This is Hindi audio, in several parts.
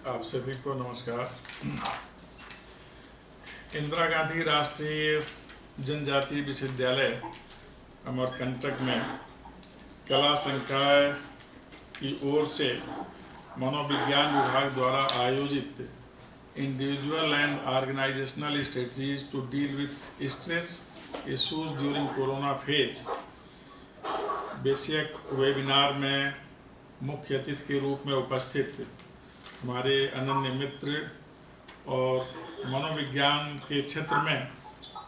आप सभी को नमस्कार। इंदिरा गांधी राष्ट्रीय जनजातीय विश्वविद्यालय अमरकंटक में कला संकाय की ओर से मनोविज्ञान विभाग द्वारा आयोजित individual and organisational strategies to deal with stress issues during corona phase विषयक वेबिनार में मुख्य अतिथि के रूप में उपस्थित हमारे अनन्य मित्र और मनोविज्ञान के क्षेत्र में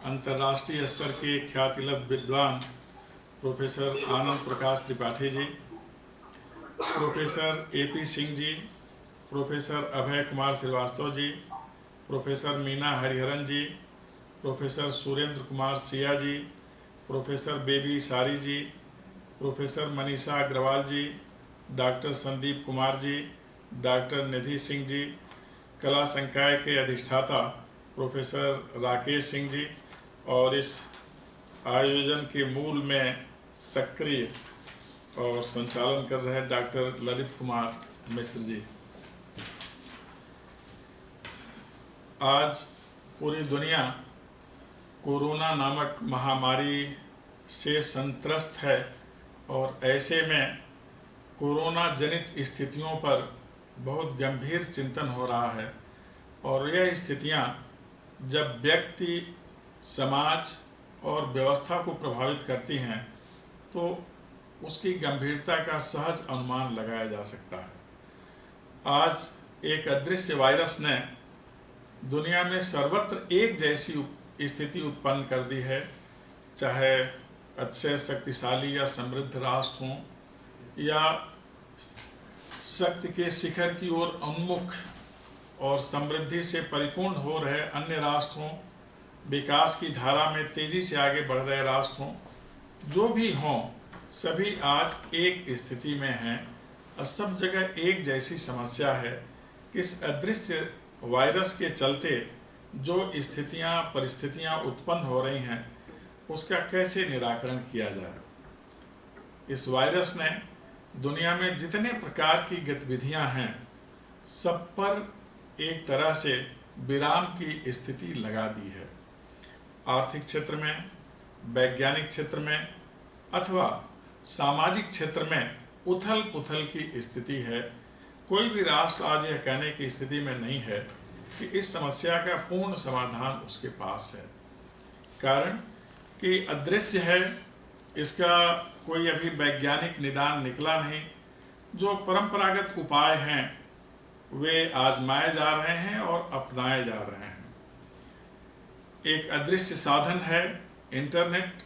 अंतर्राष्ट्रीय स्तर के ख्यातिलब्ध विद्वान professor Anand Prakash Tripathi ji, professor AP Singh ji, professor Abhay Kumar Srivastava ji, professor Meena Hariharan जी, professor Surendra Kumar Siya ji, professor baby सारी जी, प्रोफेसर मनीषा अग्रवाल जी, डॉक्टर संदीप कुमार जी, डॉक्टर निधि सिंह जी, कला संकाय के अधिष्ठाता प्रोफेसर राकेश सिंह जी और इस आयोजन के मूल में सक्रिय और संचालन कर रहे डॉक्टर ललित कुमार मिश्र जी। आज पूरी दुनिया कोरोना नामक महामारी से संत्रस्त है और ऐसे में कोरोना जनित स्थितियों पर बहुत गंभीर चिंतन हो रहा है और यह स्थितियां जब व्यक्ति, समाज और व्यवस्था को प्रभावित करती हैं तो उसकी गंभीरता का सहज अनुमान लगाया जा सकता है। आज एक अदृश्य वायरस ने दुनिया में सर्वत्र एक जैसी स्थिति उत्पन्न कर दी है, चाहे अतिशय शक्तिशाली या समृद्ध राष्ट्र हों या शक्ति के शिखर की ओर उन्मुख और समृद्धि से परिपूर्ण हो रहे अन्य राष्ट्र हों, विकास की धारा में तेजी से आगे बढ़ रहे राष्ट्र हों, जो भी हों, सभी आज एक स्थिति में हैं और सब जगह एक जैसी समस्या है कि इस अदृश्य वायरस के चलते जो स्थितियां, परिस्थितियां उत्पन्न हो रही हैं उसका कैसे निराकरण किया जाए। इस वायरस ने दुनिया में जितने प्रकार की गतिविधियां हैं सब पर एक तरह से विराम की स्थिति लगा दी है। आर्थिक क्षेत्र में, वैज्ञानिक क्षेत्र में अथवा सामाजिक क्षेत्र में उथल पुथल की स्थिति है। कोई भी राष्ट्र आज यह कहने की स्थिति में नहीं है कि इस समस्या का पूर्ण समाधान उसके पास है। कारण कि अदृश्य है, इसका कोई अभी वैज्ञानिक निदान निकला नहीं। जो परंपरागत उपाय हैं वे आजमाए जा रहे हैं और अपनाए जा रहे हैं। एक अदृश्य साधन है इंटरनेट,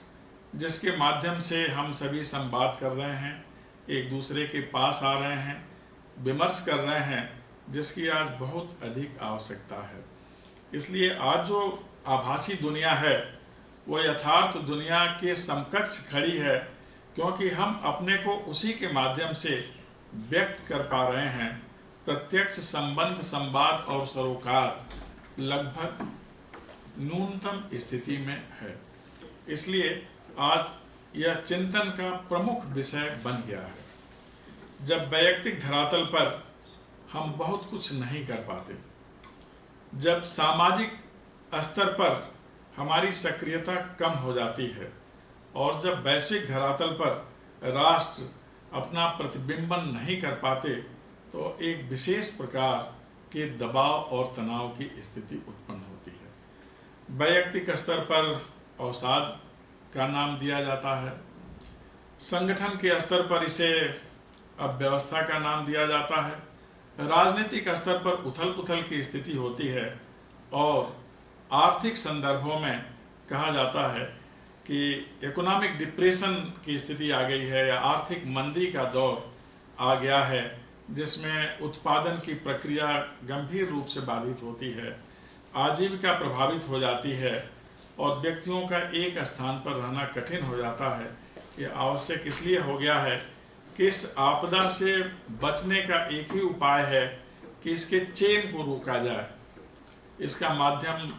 जिसके माध्यम से हम सभी संवाद कर रहे हैं, एक दूसरे के पास आ रहे हैं, विमर्श कर रहे हैं, जिसकी आज बहुत अधिक आवश्यकता है। इसलिए आज जो आभासी दुनिया है वो यथार्थ दुनिया के समकक्ष खड़ी है, क्योंकि हम अपने को उसी के माध्यम से व्यक्त कर पा रहे हैं। प्रत्यक्ष संबंध, संवाद और सरोकार लगभग न्यूनतम स्थिति में है। इसलिए आज यह चिंतन का प्रमुख विषय बन गया है। जब वैयक्तिक धरातल पर हम बहुत कुछ नहीं कर पाते, जब सामाजिक स्तर पर हमारी सक्रियता कम हो जाती है और जब वैश्विक धरातल पर राष्ट्र अपना प्रतिबिंबन नहीं कर पाते तो एक विशेष प्रकार के दबाव और तनाव की स्थिति उत्पन्न होती है। वैयक्तिक स्तर पर अवसाद का नाम दिया जाता है, संगठन के स्तर पर इसे अव्यवस्था का नाम दिया जाता है, राजनीतिक स्तर पर उथल पुथल की स्थिति होती है और आर्थिक संदर्भों में कहा जाता है कि इकोनॉमिक डिप्रेशन की स्थिति आ गई है या आर्थिक मंदी का दौर आ गया है, जिसमें उत्पादन की प्रक्रिया गंभीर रूप से बाधित होती है, आजीविका प्रभावित हो जाती है और व्यक्तियों का एक स्थान पर रहना कठिन हो जाता है। ये आवश्यक इसलिए हो गया है कि इस आपदा से बचने का एक ही उपाय है कि इसके चेन को रोका जाए। इसका माध्यम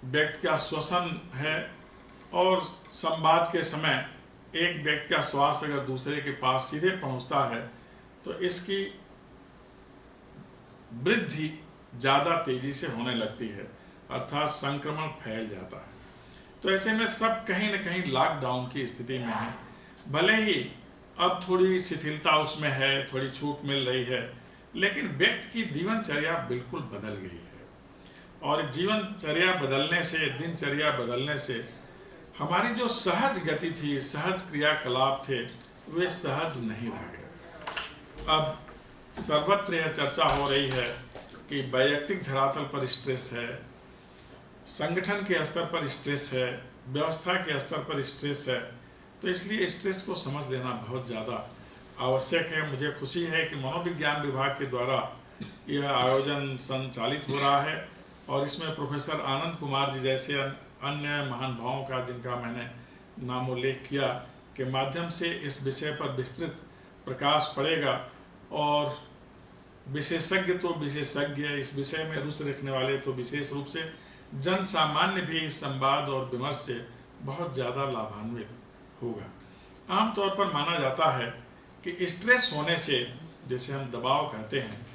व्यक्ति का श्वसन है और संवाद के समय एक व्यक्ति का श्वास अगर दूसरे के पास सीधे पहुंचता है तो इसकी वृद्धि ज़्यादा तेजी से होने लगती है, अर्थात संक्रमण फैल जाता है। तो ऐसे में सब कहीं न कहीं लॉकडाउन की स्थिति में है। भले ही अब थोड़ी शिथिलता उसमें है, थोड़ी छूट मिल रही है, लेकिन व्यक्ति की जीवनचर्या बिल्कुल बदल गई है। और जीवनचर्या बदलने से, दिनचर्या बदलने से हमारी जो सहज गति थी, सहज क्रियाकलाप थे, वे सहज नहीं रह गए। अब सर्वत्र यह चर्चा हो रही है कि वैयक्तिक धरातल पर स्ट्रेस है, संगठन के स्तर पर स्ट्रेस है, व्यवस्था के स्तर पर स्ट्रेस है। तो इसलिए स्ट्रेस को समझ लेना बहुत ज़्यादा आवश्यक है। मुझे खुशी है कि मनोविज्ञान विभाग के द्वारा यह आयोजन संचालित हो रहा है और इसमें प्रोफेसर आनंद कुमार जी जैसे अन्य महानुभावों का, जिनका मैंने नामोल्लेख किया, के माध्यम से इस विषय पर विस्तृत प्रकाश पड़ेगा। और विशेषज्ञ तो विशेषज्ञ, इस विषय में रुचि रखने वाले तो विशेष रूप से जन सामान्य भी इस संवाद और विमर्श से बहुत ज़्यादा लाभान्वित होगा। आमतौर पर माना जाता है कि स्ट्रेस होने से, जैसे हम दबाव कहते हैं,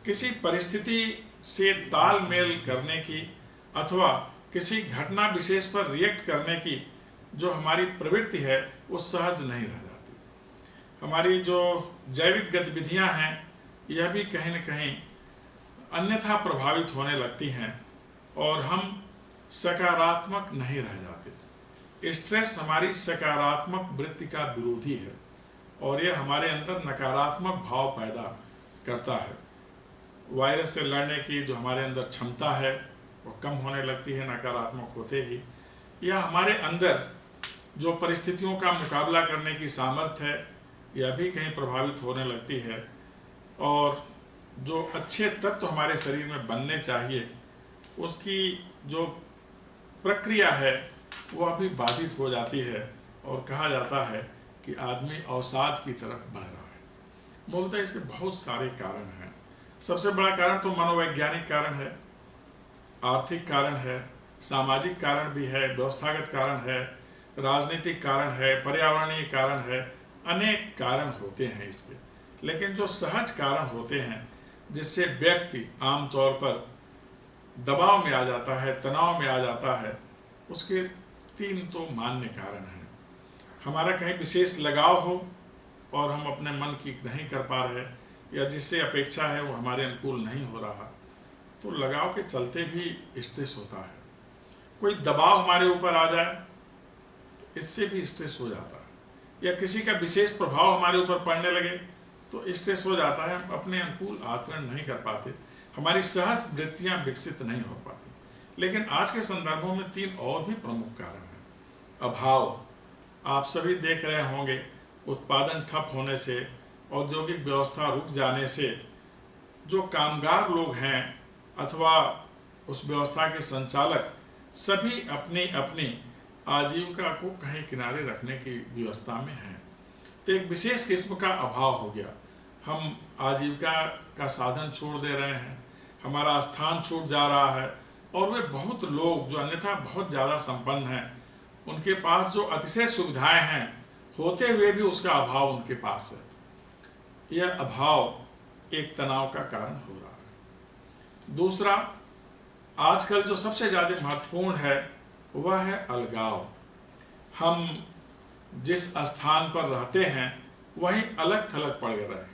किसी परिस्थिति से तालमेल करने की अथवा किसी घटना विशेष पर रिएक्ट करने की जो हमारी प्रवृत्ति है वो सहज नहीं रह जाती। हमारी जो जैविक गतिविधियां हैं यह भी कहीं न कहीं अन्यथा प्रभावित होने लगती हैं और हम सकारात्मक नहीं रह जाते। स्ट्रेस हमारी सकारात्मक वृत्ति का विरोधी है और यह हमारे अंदर नकारात्मक भाव पैदा करता है। वायरस से लड़ने की जो हमारे अंदर क्षमता है वो कम होने लगती है नकारात्मक होते ही। या हमारे अंदर जो परिस्थितियों का मुकाबला करने की सामर्थ्य है यह भी कहीं प्रभावित होने लगती है और जो अच्छे तत्व हमारे शरीर में बनने चाहिए उसकी जो प्रक्रिया है वह भी बाधित हो जाती है और कहा जाता है कि आदमी अवसाद की तरफ बढ़ रहा है। मूलतः इसके बहुत सारे कारण हैं। सबसे बड़ा कारण तो मनोवैज्ञानिक कारण है, आर्थिक कारण है, सामाजिक कारण भी है, व्यवस्थागत कारण है, राजनीतिक कारण है, पर्यावरणीय कारण है, अनेक कारण होते हैं इसके। लेकिन जो सहज कारण होते हैं जिससे व्यक्ति आमतौर पर दबाव में आ जाता है, तनाव में आ जाता है, उसके 3 तो मान्य कारण हैं। हमारा कहीं विशेष लगाव हो और हम अपने मन की नहीं कर पा रहे, या जिससे अपेक्षा है वो हमारे अनुकूल नहीं हो रहा, तो लगाव के चलते भी स्ट्रेस होता है। कोई दबाव हमारे ऊपर आ जाए तो इससे भी स्ट्रेस हो जाता है, या किसी का विशेष प्रभाव हमारे ऊपर पड़ने लगे तो स्ट्रेस हो जाता है। हम अपने अनुकूल आचरण नहीं कर पाते, हमारी सहज वृत्तियां विकसित नहीं हो पाती। लेकिन आज के संदर्भों में 3 और भी प्रमुख कारण हैं। अभाव, आप सभी देख रहे होंगे, उत्पादन ठप होने से, औद्योगिक व्यवस्था रुक जाने से जो कामगार लोग हैं अथवा उस व्यवस्था के संचालक सभी अपनी अपनी आजीविका को कहीं किनारे रखने की व्यवस्था में हैं। तो एक विशेष किस्म का अभाव हो गया, हम आजीविका का साधन छोड़ दे रहे हैं, हमारा स्थान छूट जा रहा है। और वे बहुत लोग जो अन्यथा बहुत ज़्यादा संपन्न हैं, उनके पास जो अतिशय सुविधाएं हैं होते हुए भी उसका अभाव उनके पास है। यह अभाव एक तनाव का कारण हो रहा है। दूसरा, आजकल जो सबसे ज़्यादा महत्वपूर्ण है वह है अलगाव। हम जिस स्थान पर रहते हैं वहीं अलग थलग पड़ गए हैं।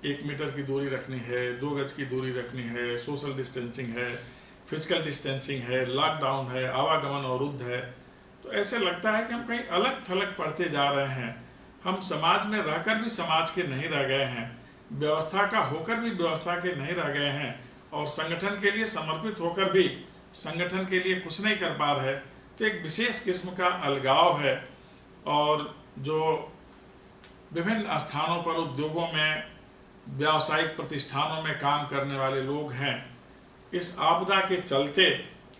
1 मीटर की दूरी रखनी है, 2 गज की दूरी रखनी है, सोशल डिस्टेंसिंग है, फिजिकल डिस्टेंसिंग है, लॉकडाउन है, आवागमन अवरुद्ध है। तो ऐसे लगता है कि हम कहीं अलग थलग पड़ते जा रहे हैं। हम समाज में रहकर भी समाज के नहीं रह गए हैं, व्यवस्था का होकर भी व्यवस्था के नहीं रह गए हैं, और संगठन के लिए समर्पित होकर भी संगठन के लिए कुछ नहीं कर पा रहे। तो एक विशेष किस्म का अलगाव है। और जो विभिन्न स्थानों पर, उद्योगों में, व्यावसायिक प्रतिष्ठानों में काम करने वाले लोग हैं, इस आपदा के चलते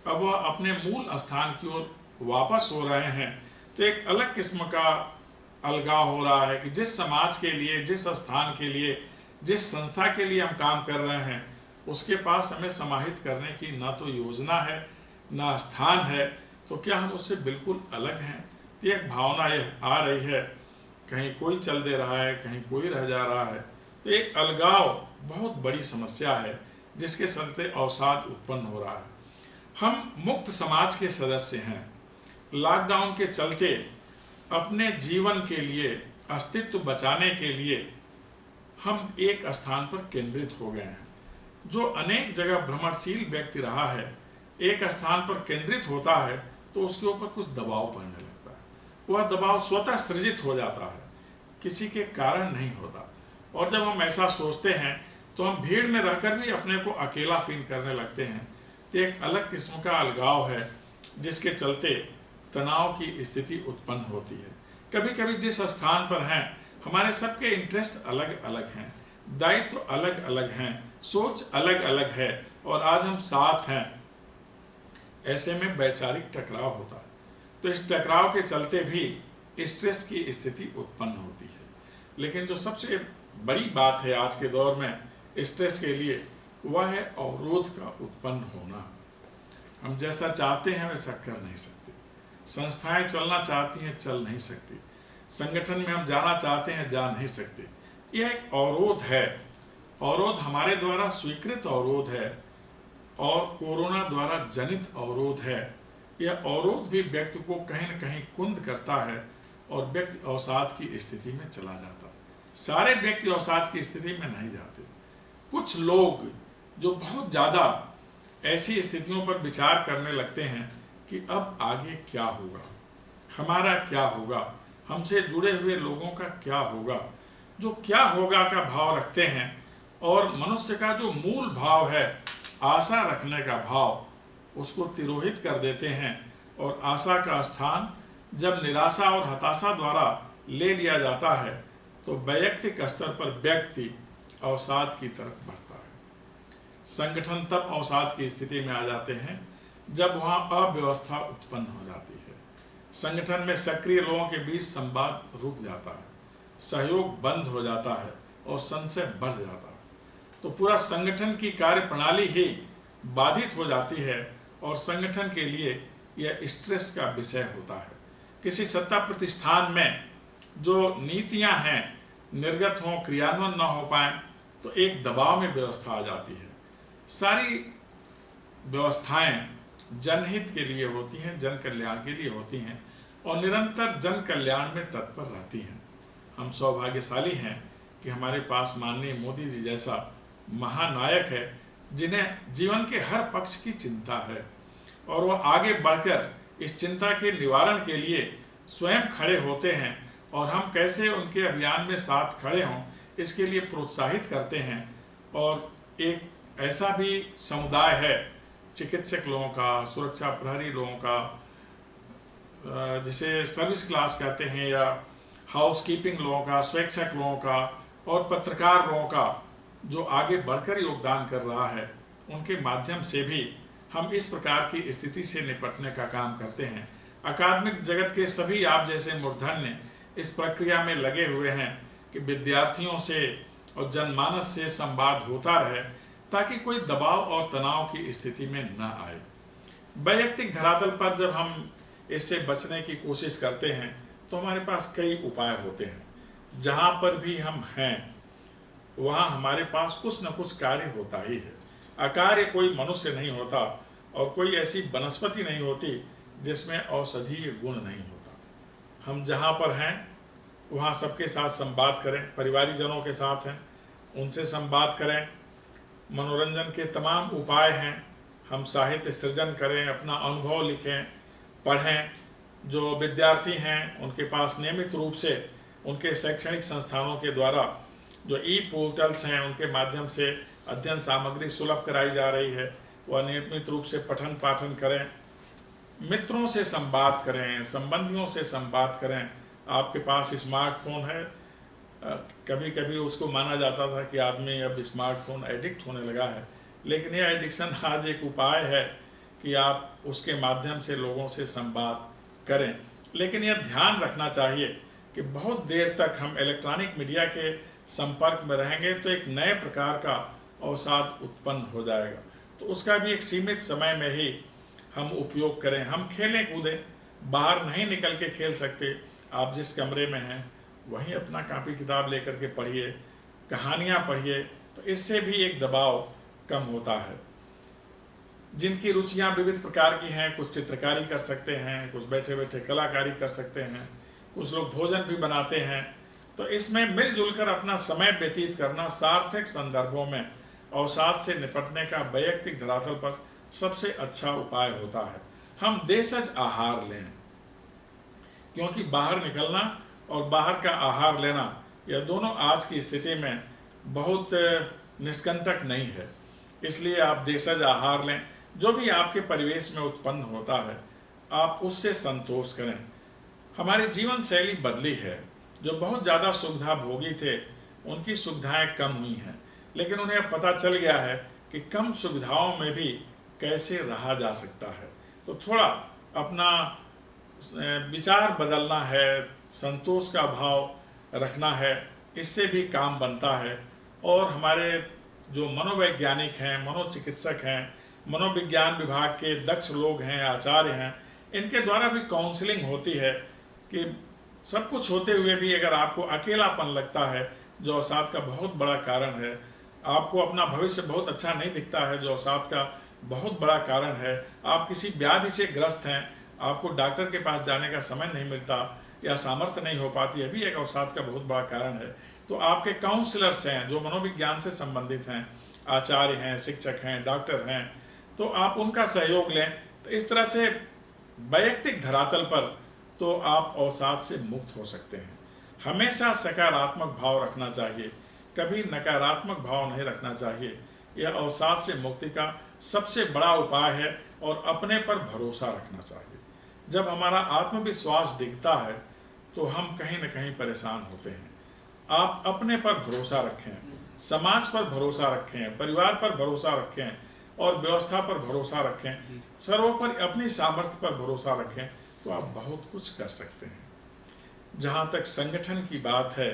अब वह अपने मूल स्थान की ओर वापस हो रहे हैं। तो एक अलग किस्म का अलगाव हो रहा है कि जिस समाज के लिए, जिस स्थान के लिए, जिस संस्था के लिए हम काम कर रहे हैं, उसके पास हमें समाहित करने की ना तो योजना है ना स्थान है, तो क्या हम उससे बिल्कुल अलग हैं। तो एक भावना यह आ रही है, कहीं कोई चल दे रहा है, कहीं कोई रह जा रहा है। तो एक अलगाव बहुत बड़ी समस्या है जिसके चलते अवसाद उत्पन्न हो रहा है। हम मुक्त समाज के सदस्य हैं। लॉकडाउन के चलते अपने जीवन के लिए, अस्तित्व बचाने के लिए हम एक स्थान पर केंद्रित हो गए हैं। जो अनेक जगह भ्रमणशील व्यक्ति रहा है, एक स्थान पर केंद्रित होता है तो उसके ऊपर कुछ दबाव पड़ने लगता है। वह दबाव स्वतः सृजित हो जाता है, किसी के कारण नहीं होता। और जब हम ऐसा सोचते हैं तो हम भीड़ में रहकर भी अपने को अकेला फील करने लगते हैं। तो एक अलग किस्म का अलगाव है जिसके चलते तनाव की स्थिति उत्पन्न होती है। कभी कभी जिस स्थान पर हैं, हमारे सबके इंटरेस्ट अलग अलग हैं, दायित्व अलग अलग हैं, सोच अलग अलग है, और आज हम साथ हैं। ऐसे में वैचारिक टकराव होता है। तो इस टकराव के चलते भी स्ट्रेस की स्थिति उत्पन्न होती है। लेकिन जो सबसे बड़ी बात है आज के दौर में स्ट्रेस के लिए, वह है अवरोध का उत्पन्न होना। हम जैसा चाहते हैं वैसा कर नहीं सकते। संस्थाएं चलना चाहती हैं, चल नहीं सकती। संगठन में हम जाना चाहते हैं, जा नहीं सकते। यह एक अवरोध है। अवरोध हमारे द्वारा स्वीकृत अवरोध है और कोरोना द्वारा जनित अवरोध है। यह अवरोध भी व्यक्ति को कहीं न कहीं कुंद करता है और व्यक्ति अवसाद की स्थिति में चला जाता है। सारे व्यक्ति अवसाद की स्थिति में नहीं जाते। कुछ लोग जो बहुत ज़्यादा ऐसी स्थितियों पर विचार करने लगते हैं कि अब आगे क्या होगा, हमारा क्या होगा, हमसे जुड़े हुए लोगों का क्या होगा, जो क्या होगा का भाव रखते हैं। और मनुष्य का जो मूल भाव है, आशा रखने का भाव, उसको तिरोहित कर देते हैं। और आशा का स्थान जब निराशा और हताशा द्वारा ले लिया जाता है तो वैयक्तिक स्तर पर व्यक्ति अवसाद की तरफ बढ़ता है। संगठन तब अवसाद की स्थिति में आ जाते हैं जब वहाँ अव्यवस्था उत्पन्न हो जाती है। संगठन में सक्रिय लोगों के बीच संवाद रुक जाता है, सहयोग बंद हो जाता है और संशय बढ़ जाता है। तो पूरा संगठन की कार्य प्रणाली ही बाधित हो जाती है और संगठन के लिए यह स्ट्रेस का विषय होता है। किसी सत्ता प्रतिष्ठान में जो नीतियां हैं निर्गत हों, क्रियान्वयन न हो पाए, तो एक दबाव में व्यवस्था आ जाती है। सारी व्यवस्थाएं जनहित के लिए होती हैं, जन कल्याण के लिए होती हैं और निरंतर जन कल्याण में तत्पर रहती हैं। हम सौभाग्यशाली हैं कि हमारे पास माननीय मोदी जी जैसा महानायक है जिन्हें जीवन के हर पक्ष की चिंता है और वह आगे बढ़कर इस चिंता के निवारण के लिए स्वयं खड़े होते हैं और हम कैसे उनके अभियान में साथ खड़े हों इसके लिए प्रोत्साहित करते हैं। और एक ऐसा भी समुदाय है चिकित्सक लोगों का, सुरक्षा प्रहरी लोगों का, जिसे सर्विस क्लास कहते हैं, या हाउसकीपिंग लोगों का, स्वेच्छक लोगों का और पत्रकार लोगों का, जो आगे बढ़कर योगदान कर रहा है। उनके माध्यम से भी हम इस प्रकार की स्थिति से निपटने का काम करते हैं। अकादमिक जगत के सभी आप जैसे मूर्धन्य इस प्रक्रिया में लगे हुए हैं कि विद्यार्थियों से और जनमानस से संवाद होता रहे ताकि कोई दबाव और तनाव की स्थिति में न आए। वैयक्तिक धरातल पर जब हम इससे बचने की कोशिश करते हैं तो हमारे पास कई उपाय होते हैं। जहाँ पर भी हम हैं वहाँ हमारे पास कुछ न कुछ कार्य होता ही है। अकार्य कोई मनुष्य नहीं होता और कोई ऐसी वनस्पति नहीं होती जिसमें औषधीय गुण नहीं होता। हम जहाँ पर हैं वहाँ सबके साथ संवाद करें, परिवारीजनों के साथ हैं उनसे संवाद करें। मनोरंजन के तमाम उपाय हैं। हम साहित्य सृजन करें, अपना अनुभव लिखें, पढ़ें। जो विद्यार्थी हैं उनके पास नियमित रूप से उनके शैक्षणिक संस्थानों के द्वारा जो पोर्टल्स हैं उनके माध्यम से अध्ययन सामग्री सुलभ कराई जा रही है, वह नियमित रूप से पठन पाठन करें। मित्रों से संवाद करें, संबंधियों से संवाद करें। आपके पास स्मार्टफोन है, कभी कभी उसको माना जाता था कि आदमी अब स्मार्टफोन एडिक्ट होने लगा है, लेकिन यह एडिक्शन आज एक उपाय है कि आप उसके माध्यम से लोगों से संवाद करें। लेकिन यह ध्यान रखना चाहिए कि बहुत देर तक हम इलेक्ट्रॉनिक मीडिया के संपर्क में रहेंगे तो एक नए प्रकार का अवसाद उत्पन्न हो जाएगा। तो उसका भी एक सीमित समय में ही हम उपयोग करें। हम खेलें कूदें, बाहर नहीं निकल के खेल सकते, आप जिस कमरे में हैं वहीं अपना कॉपी किताब लेकर के पढ़िए, कहानियाँ पढ़िए, तो इससे भी एक दबाव कम होता है। जिनकी रुचियाँ विविध प्रकार की हैं, कुछ चित्रकारी कर सकते हैं, कुछ बैठे बैठे कलाकारी कर सकते हैं, कुछ लोग भोजन भी बनाते हैं, तो इसमें मिलजुल कर अपना समय व्यतीत करना सार्थक संदर्भों में अवसाद से निपटने का वैयक्तिक धरातल पर सबसे अच्छा उपाय होता है। हम देशज आहार लें, क्योंकि बाहर निकलना और बाहर का आहार लेना, यह दोनों आज की स्थिति में बहुत निष्कंटक नहीं है। इसलिए आप देशज आहार लें, जो भी आपके परिवेश में उत्पन्न होता है आप उससे संतोष करें। हमारी जीवन शैली बदली है। जो बहुत ज़्यादा सुविधा भोगी थे उनकी सुविधाएं कम हुई हैं, लेकिन उन्हें पता चल गया है कि कम सुविधाओं में भी कैसे रहा जा सकता है। तो थोड़ा अपना विचार बदलना है, संतोष का भाव रखना है, इससे भी काम बनता है। और हमारे जो मनोवैज्ञानिक हैं, मनोचिकित्सक हैं, मनोविज्ञान विभाग के दक्ष लोग हैं, आचार्य हैं, इनके द्वारा भी काउंसलिंग होती है कि सब कुछ होते हुए भी अगर आपको अकेलापन लगता है, जो अवसाद का बहुत बड़ा कारण है, आपको अपना भविष्य बहुत अच्छा नहीं दिखता है, जो अवसाद का बहुत बड़ा कारण है, आप किसी व्याधि से ग्रस्त हैं, आपको डॉक्टर के पास जाने का समय नहीं मिलता या सामर्थ्य नहीं हो पाती, अभी एक अवसाद का बहुत बड़ा कारण है, तो आपके काउंसलर्स हैं जो मनोविज्ञान से संबंधित हैं, आचार्य हैं, शिक्षक हैं, डॉक्टर हैं, तो आप उनका सहयोग लें। तो इस तरह से वैयक्तिक धरातल पर तो आप अवसाद से मुक्त हो सकते हैं। हमेशा सकारात्मक भाव रखना चाहिए, कभी नकारात्मक भाव नहीं रखना चाहिए। यह अवसाद से मुक्ति का सबसे बड़ा उपाय है। और अपने पर भरोसा रखना चाहिए। जब हमारा आत्मविश्वास डिगता है तो हम कहीं न कहीं परेशान होते हैं। आप अपने पर भरोसा रखें, समाज पर भरोसा रखें, परिवार पर भरोसा रखें और व्यवस्था पर भरोसा रखें, सर्वोपरि अपनी सामर्थ्य पर भरोसा रखें, तो आप बहुत कुछ कर सकते हैं। जहाँ तक संगठन की बात है,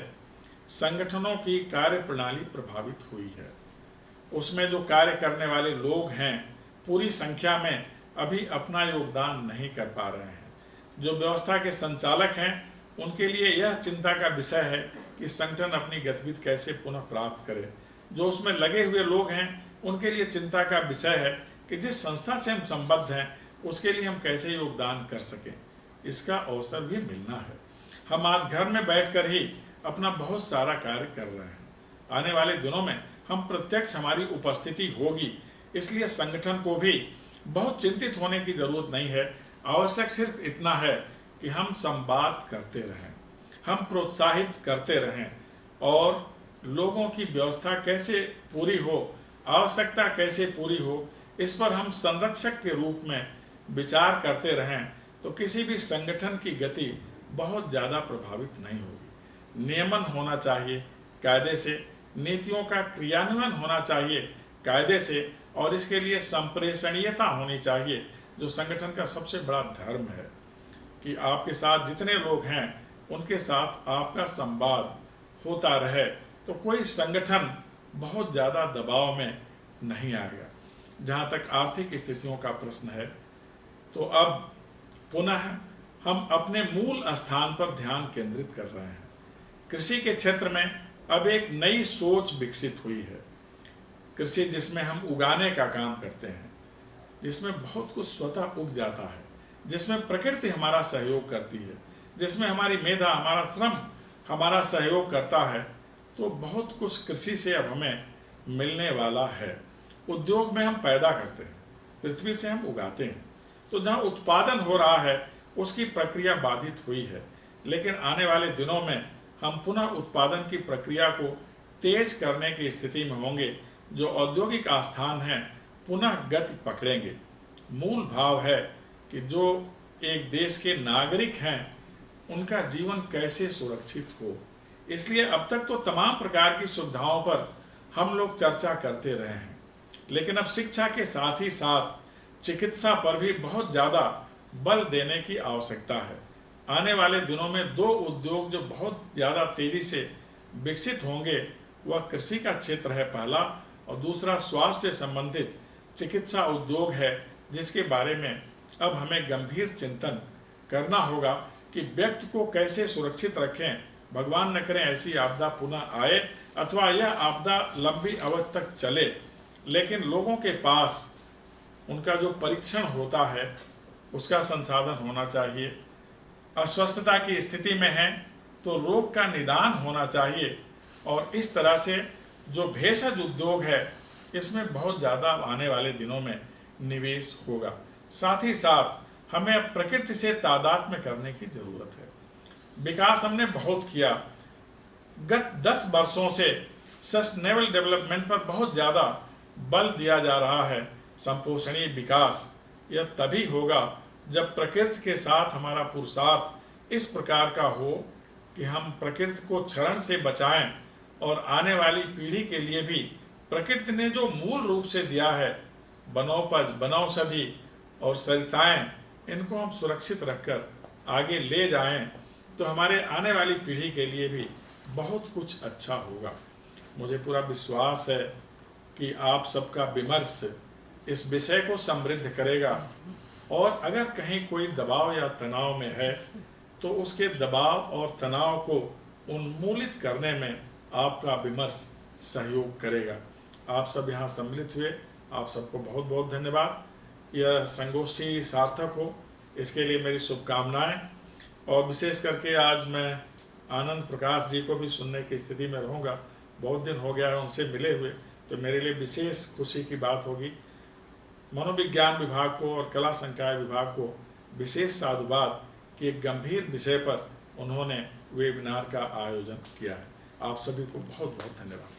संगठनों की कार्य प्रणाली प्रभावित हुई है। उसमें जो कार्य करने वाले लोग हैं पूरी संख्या में अभी अपना योगदान नहीं कर पा रहे हैं। जो व्यवस्था के संचालक हैं उनके लिए यह चिंता का विषय है कि संगठन अपनी गतिविधि कैसे पुनः प्राप्त करे। जो उसमें लगे हुए लोग हैं उनके लिए चिंता का विषय है कि जिस संस्था से हम संबद्ध हैं उसके लिए हम कैसे योगदान कर सकें। इसका अवसर भी मिलना है। हम आज घर में बैठकर ही अपना बहुत सारा कार्य कर रहे हैं। आने वाले दिनों में हम प्रत्यक्ष हमारी उपस्थिति होगी, इसलिए संगठन को भी बहुत चिंतित होने की जरूरत नहीं है। आवश्यक सिर्फ इतना है कि हम संवाद करते रहें, हम प्रोत्साहित करते रहें और लोगों की व्यवस्था कैसे पूरी हो, आवश्यकता कैसे पूरी हो, इस पर हम संरक्षक के रूप में विचार करते रहें तो किसी भी संगठन की गति बहुत ज़्यादा प्रभावित नहीं होगी। नियमन होना चाहिए कायदे से, नीतियों का क्रियान्वयन होना चाहिए कायदे से, और इसके लिए संप्रेषणीयता होनी चाहिए, जो संगठन का सबसे बड़ा धर्म है कि आपके साथ जितने लोग हैं उनके साथ आपका संवाद होता रहे, तो कोई संगठन बहुत ज़्यादा दबाव में नहीं आएगा। जहाँ तक आर्थिक स्थितियों का प्रश्न है, तो अब पुनः हम अपने मूल स्थान पर ध्यान केंद्रित कर रहे हैं। कृषि के क्षेत्र में अब एक नई सोच विकसित हुई है। कृषि जिसमें हम उगाने का काम करते हैं, जिसमें बहुत कुछ स्वतः उग जाता है, जिसमें प्रकृति हमारा सहयोग करती है, जिसमें हमारी मेधा, हमारा श्रम हमारा सहयोग करता है, तो बहुत कुछ कृषि से अब हमें मिलने वाला है। उद्योग में हम पैदा करते हैं, पृथ्वी से हम उगाते हैं, तो जहाँ उत्पादन हो रहा है उसकी प्रक्रिया बाधित हुई है, लेकिन आने वाले दिनों में हम पुनः उत्पादन की प्रक्रिया को तेज करने की स्थिति में होंगे। जो औद्योगिक आस्थान हैं पुनः गति पकड़ेंगे। मूल भाव है कि जो एक देश के नागरिक हैं उनका जीवन कैसे सुरक्षित हो। इसलिए अब तक तो तमाम प्रकार की सुविधाओं पर हम लोग चर्चा करते रहे हैं, लेकिन अब शिक्षा के साथ ही साथ चिकित्सा पर भी बहुत ज़्यादा बल देने की आवश्यकता है। आने वाले दिनों में दो उद्योग जो बहुत ज़्यादा तेज़ी से विकसित होंगे, वह कृषि का क्षेत्र है पहला, और दूसरा स्वास्थ्य से संबंधित चिकित्सा उद्योग है, जिसके बारे में अब हमें गंभीर चिंतन करना होगा कि व्यक्ति को कैसे सुरक्षित रखें भगवान न करें ऐसी आपदा पुनः आए, अथवा यह आपदा लंबी अवधि तक चले, लेकिन लोगों के पास उनका जो परीक्षण होता है उसका संसाधन होना चाहिए। अस्वस्थता की स्थिति में है तो रोग का निदान होना चाहिए, और इस तरह से जो भेषज उद्योग है इसमें बहुत ज़्यादा आने वाले दिनों में निवेश होगा। साथ ही साथ हमें प्रकृति से तादात्म्य करने की ज़रूरत है। विकास हमने बहुत किया, गत 10 वर्षों से सस्टेनेबल डेवलपमेंट पर बहुत ज़्यादा बल दिया जा रहा है। संपोषणीय विकास यह तभी होगा जब प्रकृति के साथ हमारा पुरुषार्थ इस प्रकार का हो कि हम प्रकृति को क्षरण से बचाएं, और आने वाली पीढ़ी के लिए भी प्रकृति ने जो मूल रूप से दिया है, वनोपज, वनौषधि और सरिताएं, इनको हम सुरक्षित रखकर आगे ले जाएं तो हमारे आने वाली पीढ़ी के लिए भी बहुत कुछ अच्छा होगा। मुझे पूरा विश्वास है कि आप सबका विमर्श इस विषय को समृद्ध करेगा, और अगर कहीं कोई दबाव या तनाव में है तो उसके दबाव और तनाव को उन्मूलित करने में आपका विमर्श सहयोग करेगा। आप सब यहाँ सम्मिलित हुए, आप सबको बहुत बहुत धन्यवाद। यह संगोष्ठी सार्थक हो इसके लिए मेरी शुभकामनाएं। और विशेष करके आज मैं आनंद प्रकाश जी को भी सुनने की स्थिति में रहूँगा। बहुत दिन हो गया है उनसे मिले हुए, तो मेरे लिए विशेष खुशी की बात होगी। मनोविज्ञान विभाग को और कला संकाय विभाग को विशेष साधुवाद कि एक गंभीर विषय पर उन्होंने वेबिनार का आयोजन किया है। आप सभी को बहुत बहुत धन्यवाद।